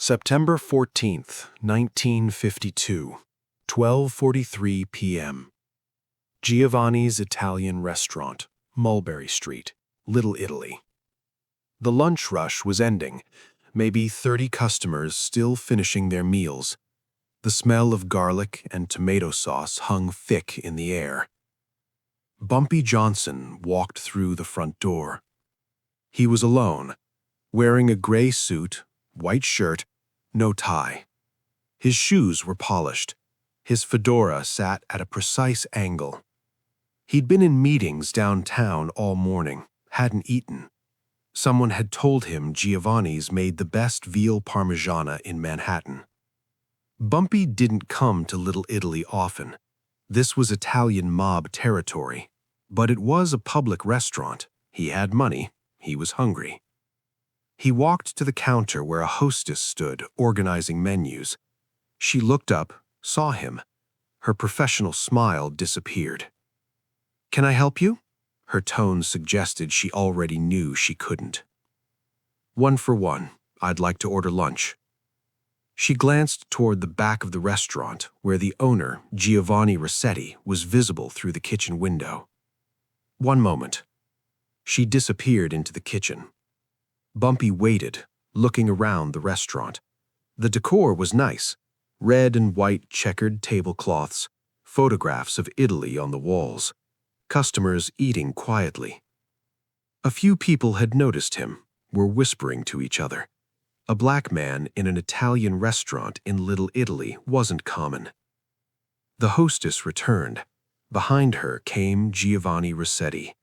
September 14th, 1952, 12:43 p.m. Giovanni's Italian Restaurant, Mulberry Street, Little Italy. The lunch rush was ending, maybe 30 customers still finishing their meals. The smell of garlic and tomato sauce hung thick in the air. Bumpy Johnson walked through the front door. He was alone, wearing a gray suit, white shirt, no tie. His shoes were polished. His fedora sat at a precise angle. He'd been in meetings downtown all morning, hadn't eaten. Someone had told him Giovanni's made the best veal parmigiana in Manhattan. Bumpy didn't come to Little Italy often. This was Italian mob territory. But it was a public restaurant. He had money. He was hungry. He walked to the counter where a hostess stood, organizing menus. She looked up, saw him. Her professional smile disappeared. "Can I help you?" Her tone suggested she already knew she couldn't. "One for one. I'd like to order lunch." She glanced toward the back of the restaurant, where the owner, Giovanni Rossetti, was visible through the kitchen window. "One moment." She disappeared into the kitchen. Bumpy waited, looking around the restaurant. The decor was nice. Red and white checkered tablecloths, photographs of Italy on the walls, customers eating quietly. A few people had noticed him, were whispering to each other. A black man in an Italian restaurant in Little Italy wasn't common. The hostess returned. Behind her came Giovanni Rossetti.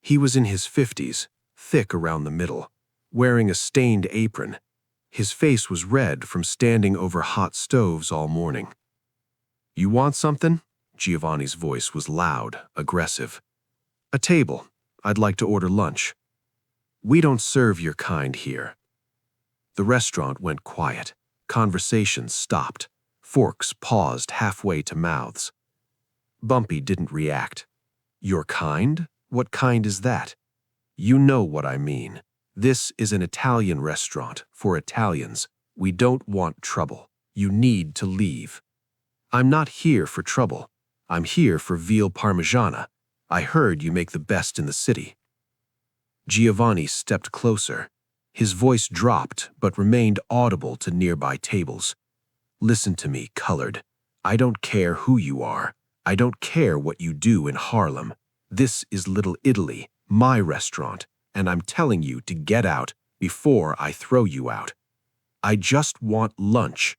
He was in his 50s, thick around the middle, wearing a stained apron. His face was red from standing over hot stoves all morning. "You want something?" Giovanni's voice was loud, aggressive. "A table. I'd like to order lunch." "We don't serve your kind here." The restaurant went quiet. Conversations stopped. Forks paused halfway to mouths. Bumpy didn't react. "Your kind? What kind is that?" "You know what I mean. This is an Italian restaurant for Italians. We don't want trouble. You need to leave." "I'm not here for trouble. I'm here for veal parmigiana. I heard you make the best in the city." Giovanni stepped closer. His voice dropped but remained audible to nearby tables. "Listen to me, colored. I don't care who you are. I don't care what you do in Harlem. This is Little Italy, my restaurant, and I'm telling you to get out before I throw you out. I just want lunch,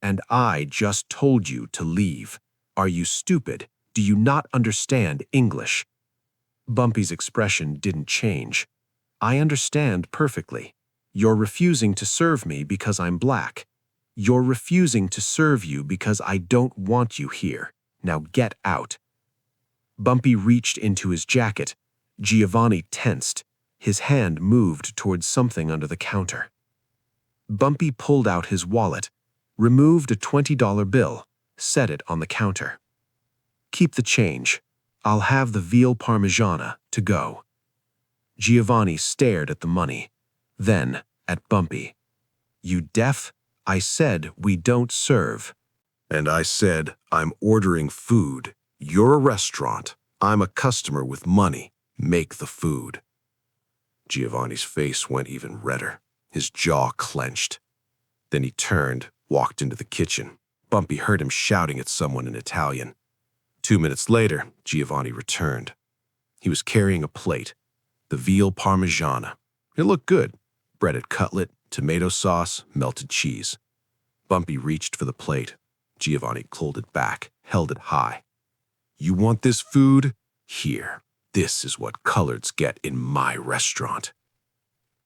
and I just told you to leave. Are you stupid? Do you not understand English?" Bumpy's expression didn't change. "I understand perfectly. You're refusing to serve me because I'm black. You're refusing to serve you because I don't want you here. Now get out." Bumpy reached into his jacket. Giovanni tensed. His hand moved towards something under the counter. Bumpy pulled out his wallet, removed a $20 bill, set it on the counter. "Keep the change. I'll have the veal parmigiana to go." Giovanni stared at the money, then at Bumpy. "You deaf? I said we don't serve." "And I said I'm ordering food. You're a restaurant. I'm a customer with money. Make the food." Giovanni's face went even redder. His jaw clenched. Then he turned, walked into the kitchen. Bumpy heard him shouting at someone in Italian. 2 minutes later, Giovanni returned. He was carrying a plate, the veal parmigiana. It looked good. Breaded cutlet, tomato sauce, melted cheese. Bumpy reached for the plate. Giovanni pulled it back, held it high. "You want this food? Here. This is what coloreds get in my restaurant."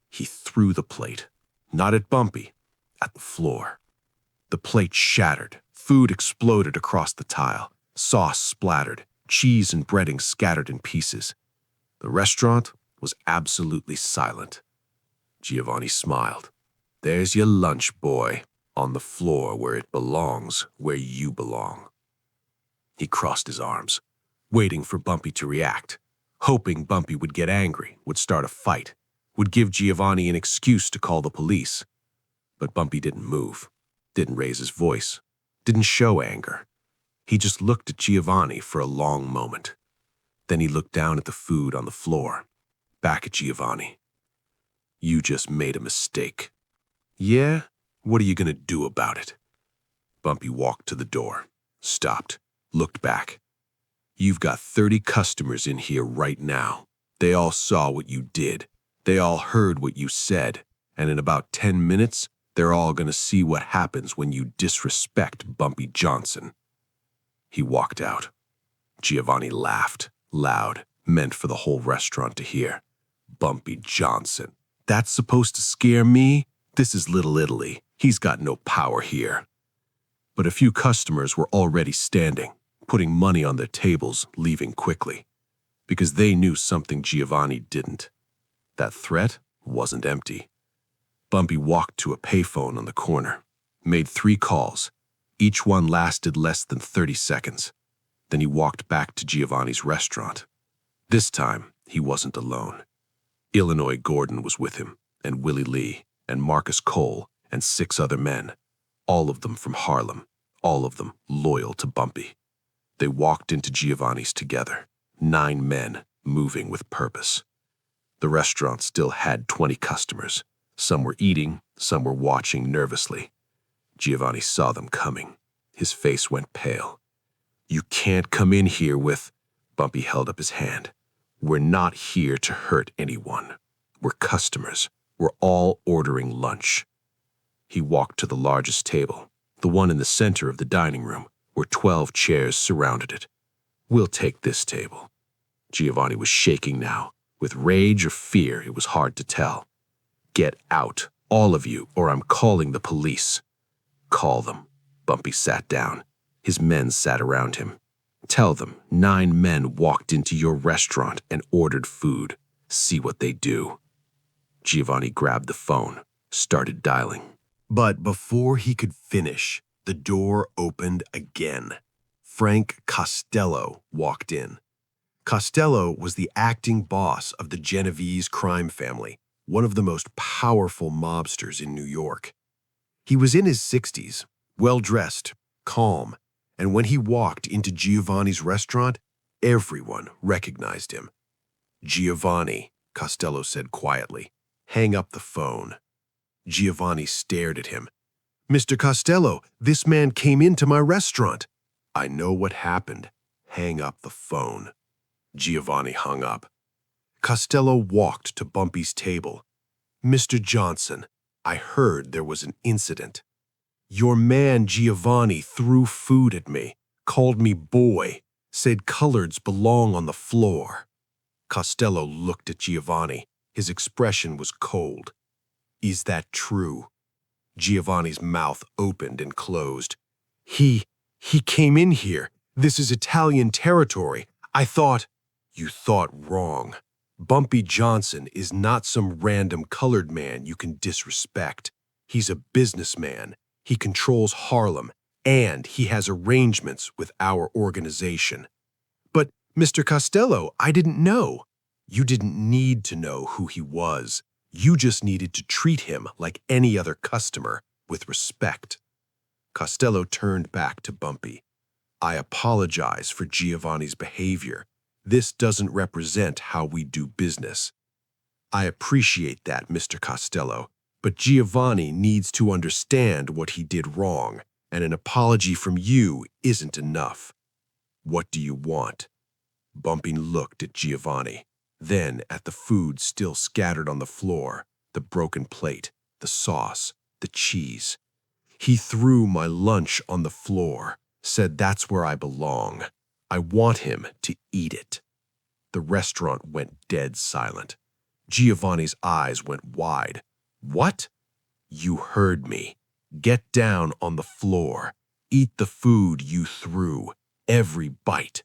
He threw the plate, not at Bumpy, at the floor. The plate shattered. Food exploded across the tile. Sauce splattered. Cheese and breading scattered in pieces. The restaurant was absolutely silent. Giovanni smiled. "There's your lunch, boy, on the floor where it belongs, where you belong." He crossed his arms, waiting for Bumpy to react, hoping Bumpy would get angry, would start a fight, would give Giovanni an excuse to call the police. But Bumpy didn't move, didn't raise his voice, didn't show anger. He just looked at Giovanni for a long moment. Then he looked down at the food on the floor, back at Giovanni. "You just made a mistake." "Yeah? What are you going to do about it?" Bumpy walked to the door, stopped, looked back. "You've got 30 customers in here right now. They all saw what you did. They all heard what you said. And in about 10 minutes, they're all going to see what happens when you disrespect Bumpy Johnson." He walked out. Giovanni laughed, loud, meant for the whole restaurant to hear. "Bumpy Johnson. That's supposed to scare me? This is Little Italy. He's got no power here." But a few customers were already standing, putting money on their tables, leaving quickly. Because they knew something Giovanni didn't. That threat wasn't empty. Bumpy walked to a payphone on the corner, made 3 calls. Each one lasted less than 30 seconds. Then he walked back to Giovanni's restaurant. This time, he wasn't alone. Illinois Gordon was with him, and Willie Lee, and Marcus Cole, and 6 other men. All of them from Harlem, all of them loyal to Bumpy. They walked into Giovanni's together, 9 men, moving with purpose. The restaurant still had 20 customers. Some were eating, some were watching nervously. Giovanni saw them coming. His face went pale. "You can't come in here with—" Bumpy held up his hand. "We're not here to hurt anyone. We're customers. We're all ordering lunch." He walked to the largest table, the one in the center of the dining room, where 12 chairs surrounded it. "We'll take this table." Giovanni was shaking now. With rage or fear, it was hard to tell. "Get out, all of you, or I'm calling the police." "Call them." Bumpy sat down. His men sat around him. "Tell them 9 men walked into your restaurant and ordered food. See what they do." Giovanni grabbed the phone, started dialing. But before he could finish, the door opened again. Frank Costello walked in. Costello was the acting boss of the Genovese crime family, one of the most powerful mobsters in New York. He was in his 60s, well-dressed, calm, and when he walked into Giovanni's restaurant, everyone recognized him. "Giovanni," Costello said quietly, "hang up the phone." Giovanni stared at him. "Mr. Costello, this man came into my restaurant." "I know what happened. Hang up the phone." Giovanni hung up. Costello walked to Bumpy's table. "Mr. Johnson, I heard there was an incident. Your man Giovanni threw food at me, called me boy, said coloreds belong on the floor." Costello looked at Giovanni. His expression was cold. "Is that true?" Giovanni's mouth opened and closed. He came in here. This is Italian territory. I thought—" "You thought wrong. Bumpy Johnson is not some random colored man you can disrespect. He's a businessman. He controls Harlem, and he has arrangements with our organization." "But, Mr. Costello, I didn't know." "You didn't need to know who he was. You just needed to treat him like any other customer, with respect." Costello turned back to Bumpy. "I apologize for Giovanni's behavior. This doesn't represent how we do business." "I appreciate that, Mr. Costello, but Giovanni needs to understand what he did wrong, and an apology from you isn't enough. What do you want?" Bumpy looked at Giovanni, then at the food still scattered on the floor, the broken plate, the sauce, the cheese. "He threw my lunch on the floor, said that's where I belong. I want him to eat it." The restaurant went dead silent. Giovanni's eyes went wide. "What?" "You heard me. Get down on the floor. Eat the food you threw. Every bite."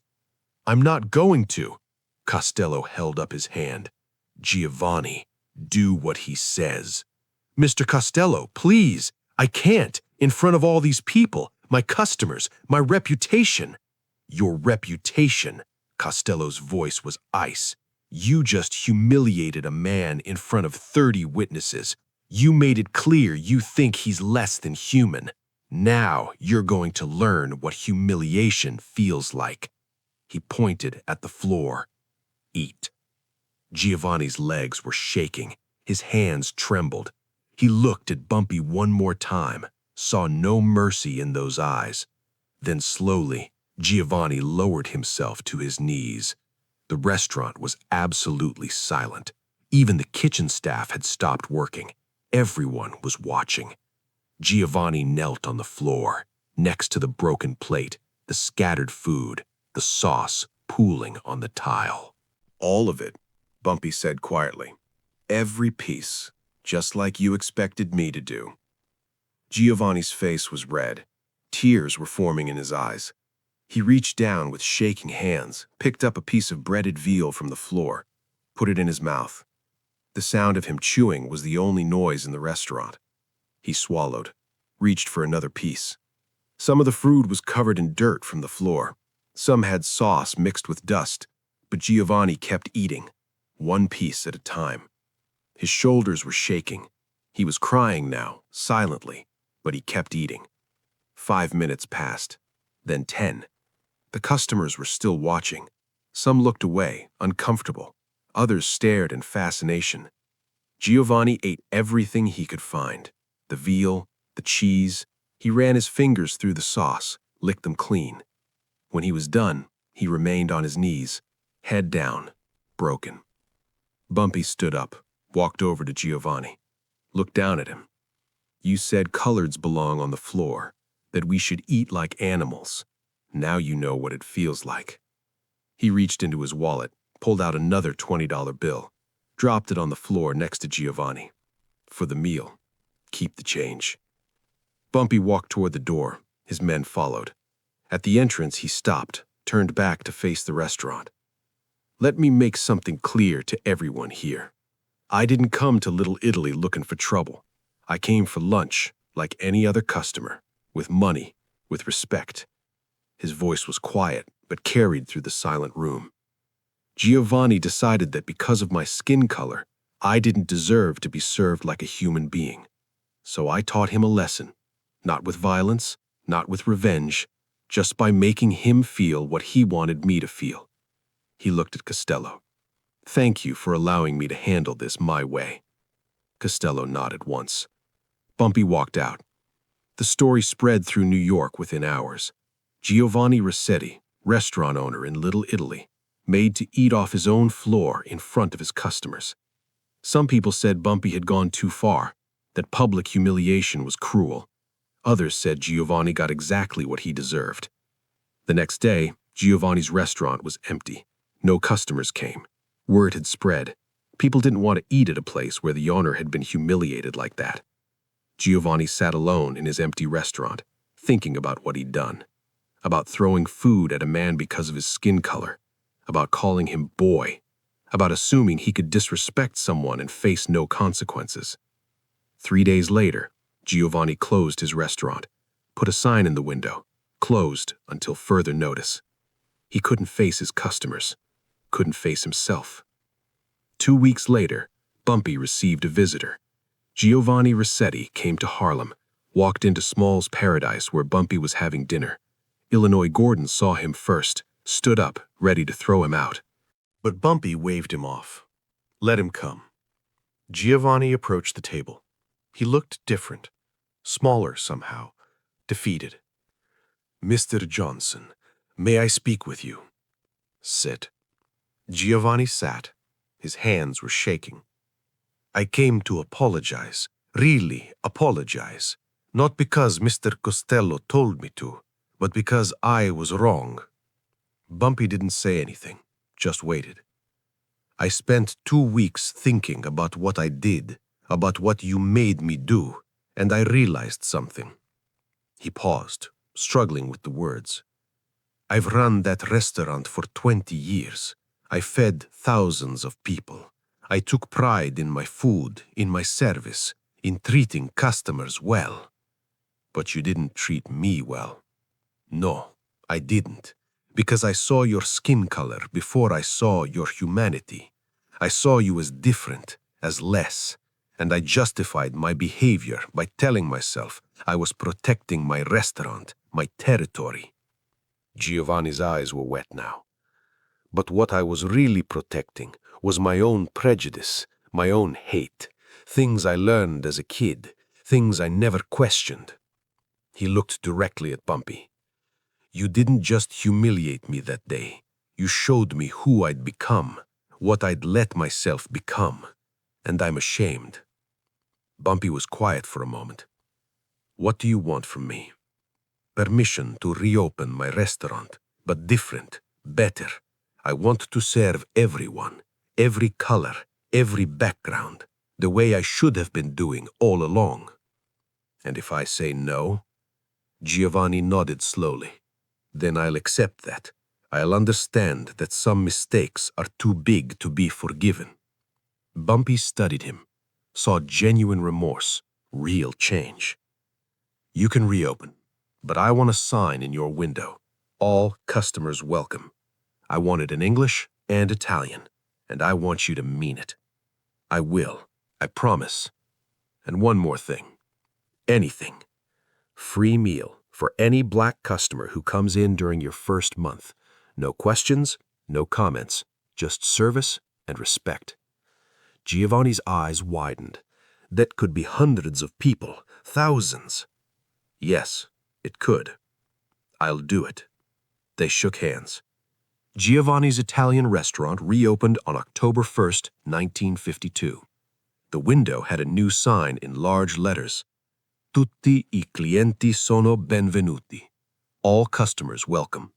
"I'm not going to." Costello held up his hand. "Giovanni, do what he says." "Mr. Costello, please. I can't. In front of all these people, my customers, my reputation." "Your reputation." Costello's voice was ice. "You just humiliated a man in front of 30 witnesses. You made it clear you think he's less than human. Now you're going to learn what humiliation feels like." He pointed at the floor. "Eat." Giovanni's legs were shaking. His hands trembled. He looked at Bumpy one more time, saw no mercy in those eyes. Then slowly, Giovanni lowered himself to his knees. The restaurant was absolutely silent. Even the kitchen staff had stopped working. Everyone was watching. Giovanni knelt on the floor, next to the broken plate, the scattered food, the sauce pooling on the tile. "All of it," Bumpy said quietly. "Every piece, just like you expected me to do." Giovanni's face was red. Tears were forming in his eyes. He reached down with shaking hands, picked up a piece of breaded veal from the floor, put it in his mouth. The sound of him chewing was the only noise in the restaurant. He swallowed, reached for another piece. Some of the food was covered in dirt from the floor. Some had sauce mixed with dust, but Giovanni kept eating, one piece at a time. His shoulders were shaking. He was crying now, silently, but he kept eating. 5 minutes passed, then 10. The customers were still watching. Some looked away, uncomfortable. Others stared in fascination. Giovanni ate everything he could find. The veal, the cheese. He ran his fingers through the sauce, licked them clean. When he was done, he remained on his knees, head down, broken. Bumpy stood up, walked over to Giovanni, looked down at him. "You said coloreds belong on the floor, that we should eat like animals. Now you know what it feels like." He reached into his wallet, pulled out another $20 bill, dropped it on the floor next to Giovanni. "For the meal. Keep the change." Bumpy walked toward the door. His men followed. At the entrance, he stopped, turned back to face the restaurant. "Let me make something clear to everyone here. I didn't come to Little Italy looking for trouble. I came for lunch, like any other customer, with money, with respect." His voice was quiet, but carried through the silent room. "Giovanni decided that because of my skin color, I didn't deserve to be served like a human being. So I taught him a lesson, not with violence, not with revenge, just by making him feel what he wanted me to feel." He looked at Costello. "Thank you for allowing me to handle this my way." Costello nodded once. Bumpy walked out. The story spread through New York within hours. Giovanni Rossetti, restaurant owner in Little Italy, made to eat off his own floor in front of his customers. Some people said Bumpy had gone too far, that public humiliation was cruel. Others said Giovanni got exactly what he deserved. The next day, Giovanni's restaurant was empty. No customers came. Word had spread. People didn't want to eat at a place where the owner had been humiliated like that. Giovanni sat alone in his empty restaurant, thinking about what he'd done, about throwing food at a man because of his skin color, about calling him boy, about assuming he could disrespect someone and face no consequences. 3 days later, Giovanni closed his restaurant, put a sign in the window, closed until further notice. He couldn't face his customers, couldn't face himself. 2 weeks later, Bumpy received a visitor. Giovanni Rossetti came to Harlem, walked into Small's Paradise where Bumpy was having dinner. Illinois Gordon saw him first, stood up, ready to throw him out. But Bumpy waved him off. Let him come. Giovanni approached the table. He looked different, smaller somehow, defeated. "Mr. Johnson, may I speak with you?" "Sit." Giovanni sat. His hands were shaking. "I came to apologize, really apologize, not because Mr. Costello told me to, but because I was wrong." Bumpy didn't say anything, just waited. "I spent 2 weeks thinking about what I did, about what you made me do, and I realized something." He paused, struggling with the words. "I've run that restaurant for 20 years. I fed thousands of people. I took pride in my food, in my service, in treating customers well. But you didn't treat me well. No, I didn't, because I saw your skin color before I saw your humanity. I saw you as different, as less, and I justified my behavior by telling myself I was protecting my restaurant, my territory. Giovanni's eyes were wet now. But what I was really protecting was my own prejudice, my own hate, things I learned as a kid, things I never questioned. He looked directly at Bumpy. You didn't just humiliate me that day. You showed me who I'd become, what I'd let myself become, and I'm ashamed. Bumpy was quiet for a moment. What do you want from me? Permission to reopen my restaurant, but different, better. I want to serve everyone, every color, every background, the way I should have been doing all along. And if I say no? Giovanni nodded slowly. Then I'll accept that. I'll understand that some mistakes are too big to be forgiven. Bumpy studied him, saw genuine remorse, real change. You can reopen, but I want a sign in your window. All customers welcome. I want it in English and Italian, and I want you to mean it. I will, I promise. And one more thing. Anything. Free meal for any black customer who comes in during your first month. No questions, no comments, just service and respect. Giovanni's eyes widened. That could be hundreds of people, thousands. Yes, it could. I'll do it. They shook hands. Giovanni's Italian restaurant reopened on October 1st, 1952. The window had a new sign in large letters. Tutti I clienti sono benvenuti. All customers welcome.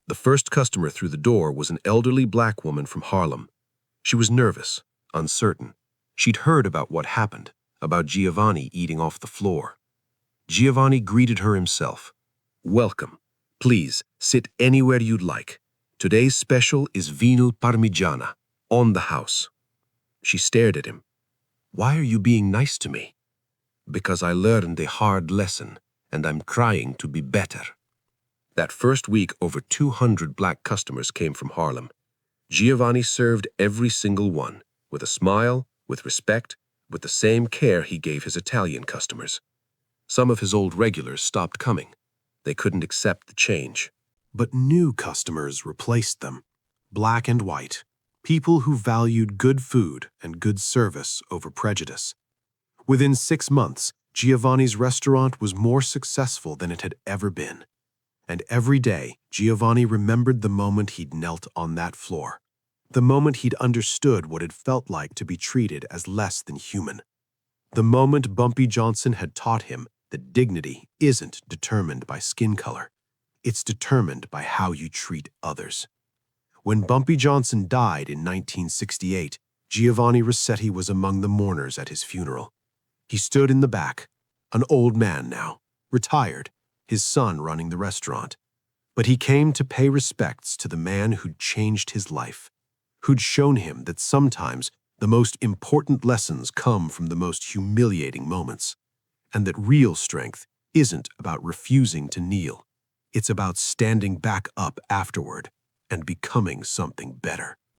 The first customer through the door was an elderly black woman from Harlem. She was nervous, uncertain. She'd heard about what happened, about Giovanni eating off the floor. Giovanni greeted her himself. Welcome. Please, sit anywhere you'd like. Today's special is vino parmigiana, on the house. She stared at him. Why are you being nice to me? Because I learned a hard lesson, and I'm trying to be better. That first week, over 200 black customers came from Harlem. Giovanni served every single one, with a smile, with respect, with the same care he gave his Italian customers. Some of his old regulars stopped coming. They couldn't accept the change. But new customers replaced them, black and white, people who valued good food and good service over prejudice. Within 6 months, Giovanni's restaurant was more successful than it had ever been. And every day, Giovanni remembered the moment he'd knelt on that floor, the moment he'd understood what it felt like to be treated as less than human, the moment Bumpy Johnson had taught him that dignity isn't determined by skin color. It's determined by how you treat others. When Bumpy Johnson died in 1968, Giovanni Rossetti was among the mourners at his funeral. He stood in the back, an old man now, retired, his son running the restaurant. But he came to pay respects to the man who'd changed his life, who'd shown him that sometimes the most important lessons come from the most humiliating moments, and that real strength isn't about refusing to kneel. It's about standing back up afterward and becoming something better.